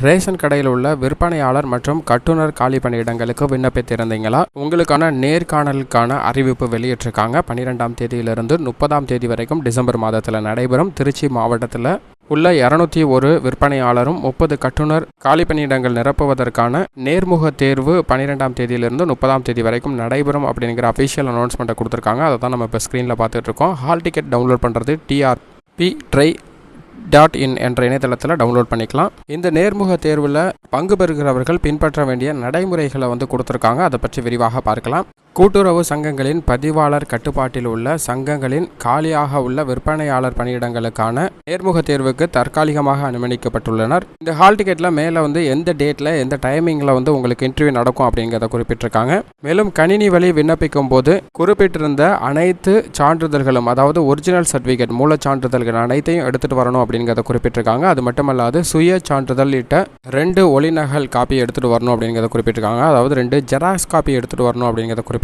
Ration கடையில் உள்ள விற்பனையாளர் மற்றும் கட்டுனர் காலி பணியிடங்களுக்கு விண்ணப்பித்திருந்தீங்களா? உங்களுக்கான நேர்காணலுக்கான அறிவிப்பு வெளியிட்டிருக்காங்க. 12ஆம் தேதியிலிருந்து 30ஆம் தேதி வரைக்கும் டிசம்பர் மாதத்தில் நடைபெறும். திருச்சி மாவட்டத்தில் உள்ள 201 விற்பனையாளரும் 30 கட்டுனர் காலி பணியிடங்கள் நிரப்புவதற்கான நேர்முக தேர்வு 12ஆம் தேதியிலிருந்து 30ஆம் தேதி வரைக்கும் நடைபெறும் அப்படிங்கிற அஃபிஷியல் அனௌன்ஸ்மெண்ட்டை கொடுத்துருக்காங்க. அதை தான் நம்ம இப்போ ஸ்க்ரீனில் பார்த்துட்டு இருக்கோம். ஹால் டிக்கெட் டவுன்லோட் பண்ணுறது trp.try.in என்ற இணையதளத்தில் டவுன்லோட் பண்ணிக்கலாம். இந்த நேர்முக தேர்வில் பங்கு பெறுகிறவர்கள் பின்பற்ற வேண்டிய நடைமுறைகளை கொடுத்துருக்காங்க. அதை பற்றி விரிவாக பார்க்கலாம். கூட்டுறவு சங்கங்களின் பதிவாளர் கட்டுப்பாட்டில் உள்ள சங்கங்களின் காலியாக உள்ள விற்பனையாளர் பணியிடங்களுக்கான நேர்முக தேர்வுக்கு தற்காலிகமாக அனுமதிக்கப்பட்டுள்ளனர். இந்த ஹால் டிக்கெட்டில் மேலே எந்த டேட்டில் எந்த டைமிங்கில் உங்களுக்கு இன்டர்வியூ நடக்கும் அப்படிங்கிறத குறிப்பிட்டிருக்காங்க. மேலும் கணினி வழி விண்ணப்பிக்கும் போது குறிப்பிட்டிருந்த அனைத்து சான்றிதழ்களும், அதாவது ஒரிஜினல் சர்டிஃபிகேட் மூல சான்றிதழ்கள் அனைத்தையும் எடுத்துகிட்டு வரணும் அப்படிங்கிறத குறிப்பிட்டிருக்காங்க. அது மட்டுமல்லாது சுய சான்றிதழ் இட்ட 2 ஒளிநகல் காப்பி எடுத்துகிட்டு வரணும் அப்படிங்கிறத குறிப்பிட்டிருக்காங்க. அதாவது 2 ஜெராக்ஸ் காப்பி எடுத்துகிட்டு வரணும் அப்படிங்கிறத குறிப்பிட்டிருக்காங்க.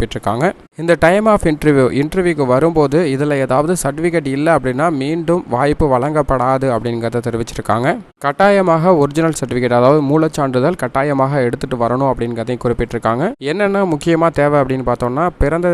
இந்த டைம் ஆஃப் இன்டர்வியூக்கு வரும்போது இதில் ஏதாவது சர்டிஃபிகேட் இல்லை அப்படின்னா மீண்டும் வாய்ப்பு வழங்கப்படாது அப்படிங்கிறத தெரிவிச்சிருக்காங்க. கட்டாயமாக ஒரிஜினல் சர்டிஃபிகேட், அதாவது மூலச்சான்றிதழ் கட்டாயமாக எடுத்துகிட்டு வரணும் அப்படிங்கிறதையும் குறிப்பிட்டிருக்காங்க. என்னென்ன முக்கியமாக தேவை அப்படின்னு பார்த்தோம்னா, பிறந்த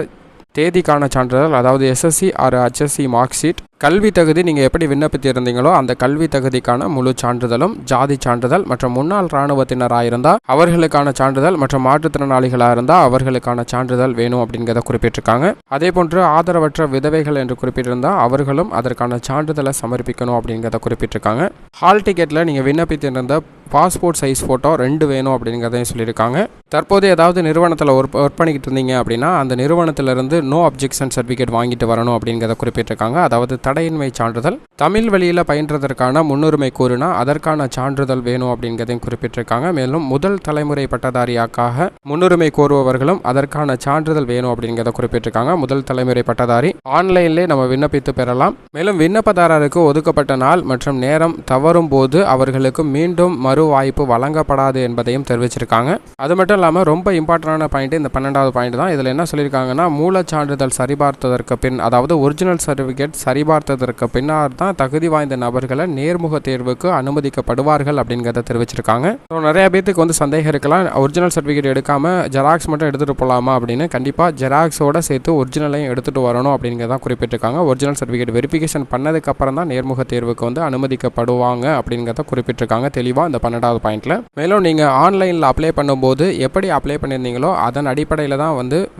தேதிக்கான சான்றிதழ், அதாவது SSC or HSC mark sheet, கல்வி தகுதி நீங்கள் எப்படி விண்ணப்பித்திருந்தீங்களோ அந்த கல்வி தகுதிக்கான முழு சான்றிதழும், ஜாதி சான்றிதழ் மற்றும் முன்னாள் இராணுவத்தினராக இருந்தால் அவர்களுக்கான சான்றிதழ் மற்றும் மாற்றுத்திறனாளிகளாக இருந்தால் அவர்களுக்கான சான்றிதழ் வேணும் அப்படிங்கிறத குறிப்பிட்டிருக்காங்க. அதே போன்று ஆதரவற்ற விதவைகள் என்று குறிப்பிட்டிருந்தால் அவர்களும் அதற்கான சான்றிதழை சமர்ப்பிக்கணும் அப்படிங்கிறத குறிப்பிட்டிருக்காங்க. ஹால் டிக்கெட்டில் நீங்கள் விண்ணப்பித்திருந்த பாஸ்போர்ட் சைஸ் ஃபோட்டோ 2 வேணும் அப்படிங்கிறதையும் சொல்லியிருக்காங்க. தற்போது ஏதாவது நிறுவனத்தில் ஒர்க் பண்ணிக்கிட்டு இருந்தீங்க அப்படின்னா அந்த நிறுவனத்திலிருந்து நோ அப்ஜெக்ஷன் சர்டிஃபிகேட் வாங்கிட்டு வரணும் அப்படிங்கிறத குறிப்பிட்டிருக்காங்க. அதாவது தடையின்மை சான்றிதழ், தமிழ் வழியில் பயின்றதற்கான முன்னுரிமை கூறினா அதற்கான சான்றிதழ் வேணும் அப்படிங்கிறதையும் குறிப்பிட்டிருக்காங்க. மேலும் முதல் தலைமுறை பட்டதாரியாக்காக முன்னுரிமை கோருபவர்களும் அதற்கான சான்றிதழ் வேணும் அப்படிங்கிறத குறிப்பிட்டிருக்காங்க. முதல் தலைமுறை பட்டதாரி ஆன்லைன்லேயே நம்ம விண்ணப்பித்து பெறலாம். மேலும் விண்ணப்பதாரருக்கு ஒதுக்கப்பட்ட நாள் மற்றும் நேரம் தவறும் போது அவர்களுக்கு மீண்டும் மறு வாய்ப்பு வழங்கப்படாது என்பதையும் தெரிவிச்சிருக்காங்க. அது மட்டும் இல்லாமல் ரொம்ப இம்பார்ட்டன்டான பாயிண்ட் இந்த 12வது பாயிண்ட் தான். இதில் என்ன சொல்லியிருக்காங்கன்னா, மூல சான்றிதழ் சரிபார்த்ததற்கு பின், அதாவது ஒரிஜினல் சர்டிஃபிகேட் சரிபார்த்ததற்கு பின்னர் தான் தகுதி வாய்ந்த நபர்களை நேர்முக தேர்வுக்கு அனுமதிக்கப்படுவார்கள் அப்படிங்கிறத தெரிவிச்சிருக்காங்க. நிறைய பேருக்கு சந்தேகம் இருக்கலாம், ஒரிஜினல் சர்டிஃபிகேட் எடுக்காம ஜெராக்ஸ் மட்டும் எடுத்துகிட்டு போகலாமா அப்படின்னு. கண்டிப்பாக ஜெராக்ஸோட சேர்த்து ஒரிஜினலையும் எடுத்துகிட்டு வரணும் அப்படிங்கிறதான் குறிப்பிட்டிருக்காங்க. ஒரிஜினல் சர்டிஃபிகேட் வெரிஃபிகேஷன் பண்ணதுக்கு அப்புறம் தான் நேர்முக தேர்வுக்கு அனுமதிக்கப்படுவாங்க அப்படிங்கிறத குறிப்பிட்டிருக்காங்க தெளிவாக இந்த 12வது பாயிண்ட்ல. மேலும் நீங்கள் ஆன்லைனில் அப்ளை பண்ணும்போது எப்படி அப்ளை பண்ணியிருந்தீங்களோ அதன் அடிப்படையில் தான்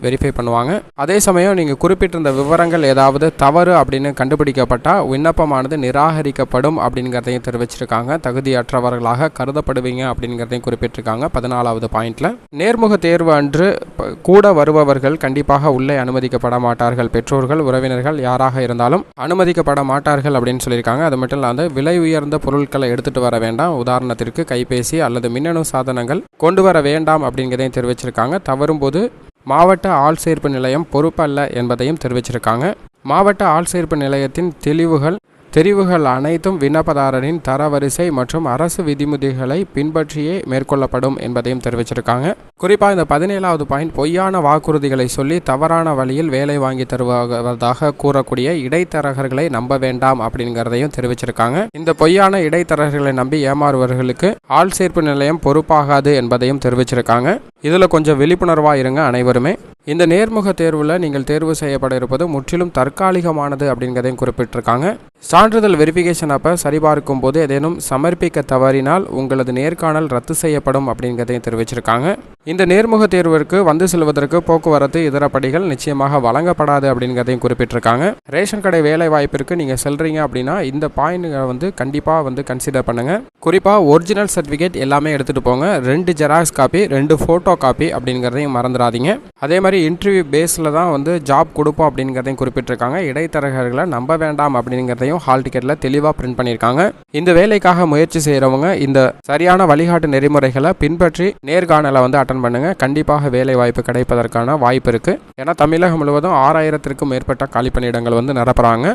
வெரிஃபை பண்ணுவாங்க. அதே சமயம் நீங்கள் குறிப்பிட்டிருந்த விவரங்கள் ஏதாவது தவறு அப்படின்னு கண்டுபிடிக்கப்பட்டால் விண்ணப்பமானது நிராகரிக்கப்படும் அப்படிங்கிறதையும் தெரிவிச்சிருக்காங்க. தகுதியற்றவர்களாக கருதப்படுவீங்க அப்படிங்கிறதையும் குறிப்பிட்டிருக்காங்க 14வது பாயிண்ட்ல. நேர்முக தேர்வு அன்று கூட வருபவர்கள் கண்டிப்பாக உள்ளே அனுமதிக்கப்பட மாட்டார்கள். பெற்றோர்கள், உறவினர்கள் யாராக இருந்தாலும் அனுமதிக்கப்பட மாட்டார்கள் அப்படின்னு சொல்லியிருக்காங்க. அது மட்டும் இல்லாத விலை உயர்ந்த பொருட்களை எடுத்துட்டு வர வேண்டாம். உதாரணத்திற்கு கைபேசி அல்லது மின்னணு சாதனங்கள் கொண்டு வர வேண்டாம் அப்படிங்கிறதையும் தெரிவிச்சிருக்காங்க. தவறும்போது மாவட்ட ஆள் சேர்ப்பு நிலையம் பொறுப்பல்ல என்பதையும் தெரிவிச்சிருக்காங்க. மாவட்ட ஆள் சேர்ப்பு நிலையத்தின் தெரிவுகள் அனைத்தும் விண்ணப்பதாரரின் தரவரிசை மற்றும் அரசு விதிமுறைகளை பின்பற்றியே மேற்கொள்ளப்படும் என்பதையும் தெரிவிச்சிருக்காங்க. குறிப்பாக இந்த 17வது பாயிண்ட், பொய்யான வாக்குறுதிகளை சொல்லி தவறான வழியில் வேலை வாங்கி தருவதாக கூறக்கூடிய இடைத்தரகர்களை நம்ப வேண்டாம் அப்படிங்கிறதையும் தெரிவிச்சிருக்காங்க. இந்த பொய்யான இடைத்தரகர்களை நம்பி ஏமாறுவர்களுக்கு ஆள் சேர்ப்பு நிலையம் பொறுப்பாகாது என்பதையும் தெரிவிச்சிருக்காங்க. இதில் கொஞ்சம் விழிப்புணர்வாக இருங்க அனைவருமே. இந்த நேர்முக தேர்வில் நீங்கள் தேர்வு செய்யப்பட இருப்பது முற்றிலும் தற்காலிகமானது அப்படிங்கிறதையும் குறிப்பிட்டிருக்காங்க. சான்றிதழ் வெரிஃபிகேஷன் அப்போ சரிபார்க்கும் போது ஏதேனும் சமர்ப்பிக்க தவறினால் உங்களது நேர்காணல் ரத்து செய்யப்படும் அப்படிங்கிறதையும் தெரிவிச்சிருக்காங்க. இந்த நேர்முக தேர்விற்கு செல்வதற்கு போக்குவரத்து இதர படிகள் நிச்சயமாக வழங்கப்படாது அப்படிங்கிறதையும் குறிப்பிட்டிருக்காங்க. ரேஷன் கடை வேலை வாய்ப்பிற்கு நீங்கள் செல்றீங்க அப்படின்னா இந்த பாயிண்ட் கண்டிப்பாக கன்சிடர் பண்ணுங்க. குறிப்பாக ஒரிஜினல் சர்டிஃபிகேட் எல்லாமே எடுத்துகிட்டு போங்க. 2 ஜெராக்ஸ் காப்பி, 2 ஃபோட்டோ காப்பி அப்படிங்கிறதையும் மறந்துடாதீங்க. அதே மாதிரி இன்டர்வியூ பேஸில் தான் ஜாப் கொடுப்போம் அப்படிங்கிறதையும் குறிப்பிட்டிருக்காங்க. இடைத்தரகர்களை நம்ப வேண்டாம் அப்படிங்கிறதையும் ஹால் டிக்கெட்டில் தெளிவாக பிரிண்ட் பண்ணியிருக்காங்க. இந்த வேலைக்காக முயற்சி செய்கிறவங்க இந்த சரியான வழிகாட்டு நெறிமுறைகளை பின்பற்றி நேர்காணலை அட்டன் பண்ணுங்க. கண்டிப்பாக வேலை வாய்ப்பு கிடைப்பதற்கான வாய்ப்பு இருக்கு. ஏன்னா தமிழகம் முழுவதும் 6000த்திற்கும் மேற்பட்ட காலி பணியிடங்கள் நிரப்புறாங்க.